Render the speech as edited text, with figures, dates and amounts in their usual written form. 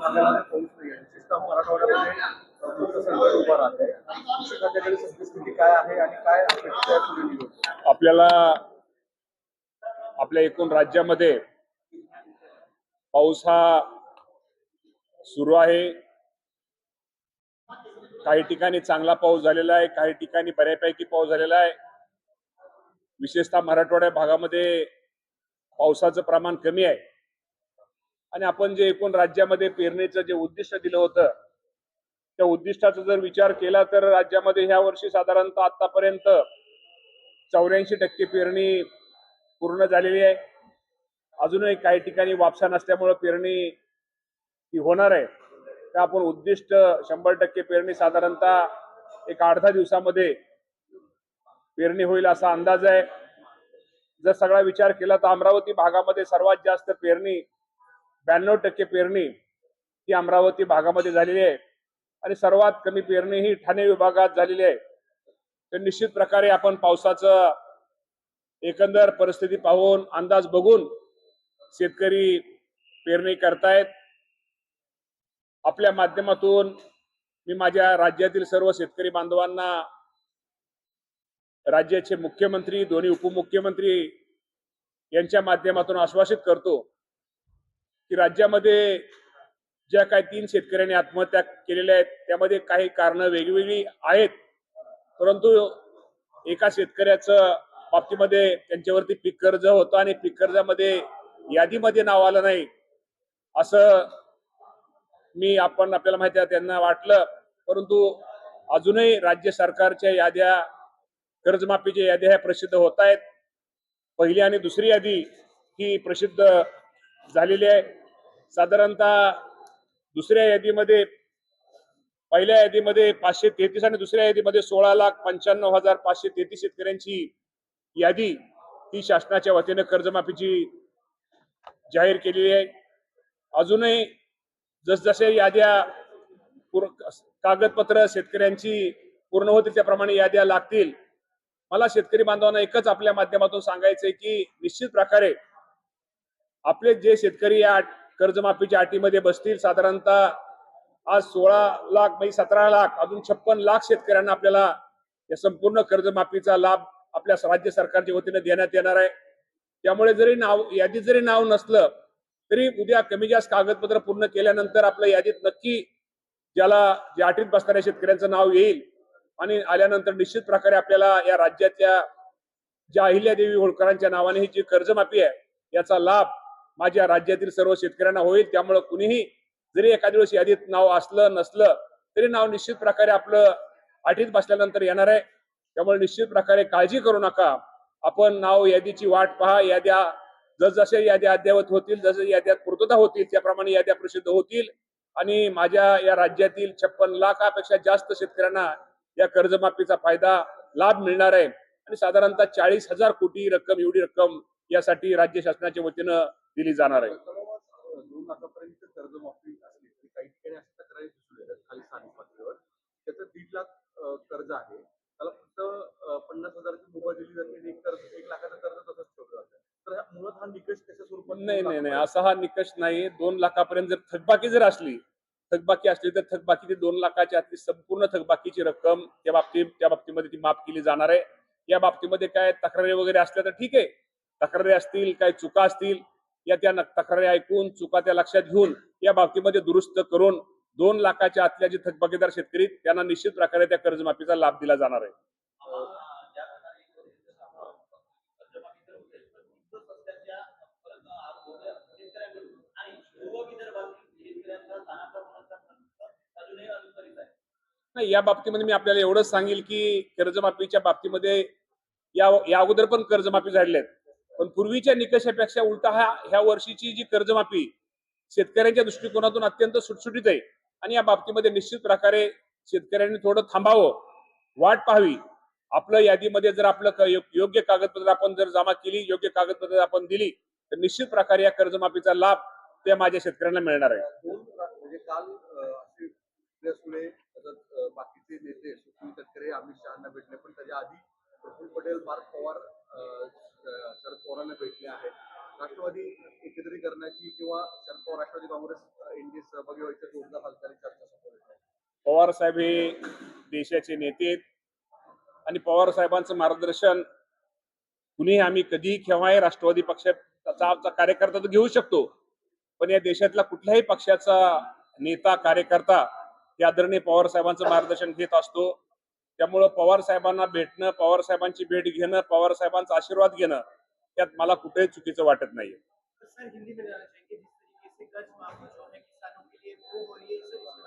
भागामध्ये पाऊस नाही आहे. विशेषतः मराठवाड्यामध्ये मोठं संकट उभं राहतंय. कृषी खात्याकडे सद्यस्थिती काय आहे आणि काय अपेक्षा आहे पुढील निवडणुकीत? आपल्याला आपल्या एकूण राज्यामध्ये पाऊस हा सुरू आहे. काही ठिकाणी चांगला पाऊस झालेला आहे, काही ठिकाणी बऱ्यापैकी पाऊस झालेला आहे. विशेषतः मराठवाड्या भागामध्ये पावसाचं प्रमाण कमी आहे आणि आपण जे एकूण राज्यामध्ये पेरणीचं जे उद्दिष्ट दिलं होतं त्या उद्दिष्टाचा जर विचार केला तर राज्यामध्ये ह्या वर्षी साधारणतः आतापर्यंत 84% पेरणी पूर्ण झालेली आहे. अजूनही काही ठिकाणी वापसा नसल्यामुळे पेरणी ही होणार आहे. तर आपण उद्दिष्ट 100% पेरणी साधारणतः एक 8-10 दिवसामध्ये पेरणी होईल असा अंदाज आहे. जर सगळा विचार केला तर अमरावती भागामध्ये सर्वात जास्त पेरणी 92% पेरणी ही अमरावती भागामध्ये झालेली आहे आणि सर्वात कमी पेरणी ही ठाणे विभागात झालेली आहे. तर निश्चित प्रकारे आपण पावसाचं एकंदर परिस्थिती पाहून अंदाज बघून शेतकरी पेरणी करतायत. आपल्या माध्यमातून मी माझ्या राज्यातील सर्व शेतकरी बांधवांना, राज्याचे मुख्यमंत्री, दोन्ही उपमुख्यमंत्री यांच्या माध्यमातून आश्वासित करतो की राज्यामध्ये ज्या काही 3 शेतकऱ्यांनी आत्महत्या केलेल्या आहेत त्यामध्ये काही कारणं वेगवेगळी आहेत, परंतु एका शेतकऱ्याचं बाबतीमध्ये त्यांच्यावरती पीक कर्ज होतं आणि पीक कर्जामध्ये यादीमध्ये नाव आलं नाही असं आपल्याला माहिती आहे त्यांना वाटलं. परंतु अजूनही राज्य सरकारच्या याद्या, कर्जमाफीच्या याद्या ह्या प्रसिद्ध होत आहेत. पहिली आणि दुसरी यादी ही प्रसिद्ध झालेली आहे. साधारणतः दुसऱ्या यादीमध्ये, पहिल्या यादीमध्ये 533 आणि दुसऱ्या यादीमध्ये 16,95,533 शेतकऱ्यांची यादी ही शासनाच्या वतीने कर्जमाफीची जाहीर केलेली आहे. अजूनही जसजसे याद्या कागदपत्र शेतकऱ्यांची पूर्ण होतील त्याप्रमाणे याद्या लागतील. मला शेतकरी बांधवांना एकच आपल्या माध्यमातून सांगायचंय की निश्चित प्रकारे आपले जे शेतकरी या कर्जमाफीच्या अटीमध्ये बसतील, साधारणतः आज 16 लाख म्हणजे 17 लाख अजून 56 लाख शेतकऱ्यांना आपल्याला या संपूर्ण कर्जमाफीचा लाभ आपल्या राज्य सरकारच्या वतीने देण्यात येणार आहे. त्यामुळे जरी यादीत जरी नाव नसलं तरी उद्या कमी जास्त कागदपत्र पूर्ण केल्यानंतर आपल्या यादीत नक्की ज्या अटीत बसणाऱ्या शेतकऱ्यांचं नाव येईल आणि आल्यानंतर निश्चित प्रकारे आपल्याला या राज्याच्या ज्या अहिल्यादेवी होळकरांच्या नावाने ही जी कर्जमाफी आहे याचा लाभ माझ्या राज्यातील सर्व शेतकऱ्यांना होईल. त्यामुळे कुणीही जरी एखाद्या दिवस यादीत नाव असलं नसलं तरी नाव निश्चित प्रकारे आपलं अटीत बसल्यानंतर येणार आहे. त्यामुळे निश्चित प्रकारे काळजी करू नका. आपण नाव यादीची वाट पहा. याद्या जसजशा याद्या अद्ययावत होतील, जसं याद्यात पूर्तता होतील त्याप्रमाणे याद्या प्रसिद्ध होतील आणि माझ्या या राज्यातील 56 लाखापेक्षा जास्त शेतकऱ्यांना या कर्जमाफीचा लाभ मिळणार आहे आणि साधारणतः 40,000 कोटी रक्कम, एवढी रक्कम यासाठी राज्य शासनाच्या वतीनं दिली जाणार आहे. 2 लाखापर्यंत कर्जमाफी असली तरी काही ठिकाणी अशा तक्रारी दिसून येतात खाली स्थानिक पातळीवर. त्याचं 1.5 लाख कर्ज आहे, त्याला फक्त 50,000ची मुभा दिली जाते आणि 1 लाखाचं कर्ज तसंच ठेवलं जातं. तर मुळात हा निकष कशा स्वरूपात? नाही, असा हा निकष नाही. 2 लाखापर्यंत जर थकबाकी असली तर थकबाकीची 2 लाखाच्या आतली संपूर्ण थकबाकीची रक्कम त्या बाबतीमध्ये ती माफ केली जाणार आहे. या बाबतीमध्ये काय तक्रारी वगैरे असल्या तर ठीक आहे. तक्रारी असतील, काही चुका असतील, त्या तक्रारी ऐकून चुका त्या लक्षात घेऊन या बाबतीमध्ये दुरुस्त करून 2 लाखाच्या आतल्या जे थकबाकीदार शेतकरी त्यांना निश्चित प्रकारे त्या कर्जमाफीचा लाभ दिला जाणार आहे. नाही, या बाबतीमध्ये मी आपल्याला एवढंच सांगेल की कर्जमाफीच्या बाबतीमध्ये या अगोदर पण कर्जमाफी झालेल्या आहेत, पण पूर्वीच्या निकषापेक्षा उलटा ह्या वर्षीची जी कर्जमाफी शेतकऱ्यांच्या दृष्टिकोनातून अत्यंत सुटसुटीत आहे आणि या बाबतीमध्ये निश्चित प्रकारे शेतकऱ्यांनी थोडं थांबावं, वाट पाहावी. आपलं यादीमध्ये जर आपलं योग्य कागदपत्र आपण जर जमा केली, योग्य कागदपत्र आपण दिली तर निश्चित प्रकारे या कर्जमाफीचा लाभ त्या माझ्या शेतकऱ्यांना मिळणार आहे. म्हणजे काल असे प्रेसमुळे बाकीचे नेते सुनील तटकरे, अमित शहाना भेटले, पण त्याच्या आधी प्रफुल्ल पटेल, पार्थ पवार शरद पवारांना भेटले आहेत. राष्ट्रवादी एकत्रीकरणाची किंवा शरद पवार राष्ट्रवादी काँग्रेस एनडीए सहभागी व्हायच्या जोरदार हालचाली चर्चा सुरू आहेत. पवार साहेब हे देशाचे नेते आहेत आणि पवार साहेबांचं मार्गदर्शन कुणीही आम्ही कधीही केव्हाही राष्ट्रवादी पक्षाचा कार्यकर्ता तर घेऊ शकतो, पण या देशातला कुठल्याही पक्षाचा नेता कार्यकर्ता हे आदरणीय पवार साहेबांचं मार्गदर्शन घेत असतो. त्यामुळं पवार साहेबांना भेटणं, पवार साहेबांची भेट घेणं, पवार साहेबांचा आशीर्वाद घेणं यात मला कुठेही चुकीचं वाटत नाही. सर हिंदी में जाना चाहेंगे जिस तरीके से कर्ज माफी जो है किसानों के लिए वो हो रही है सर इसके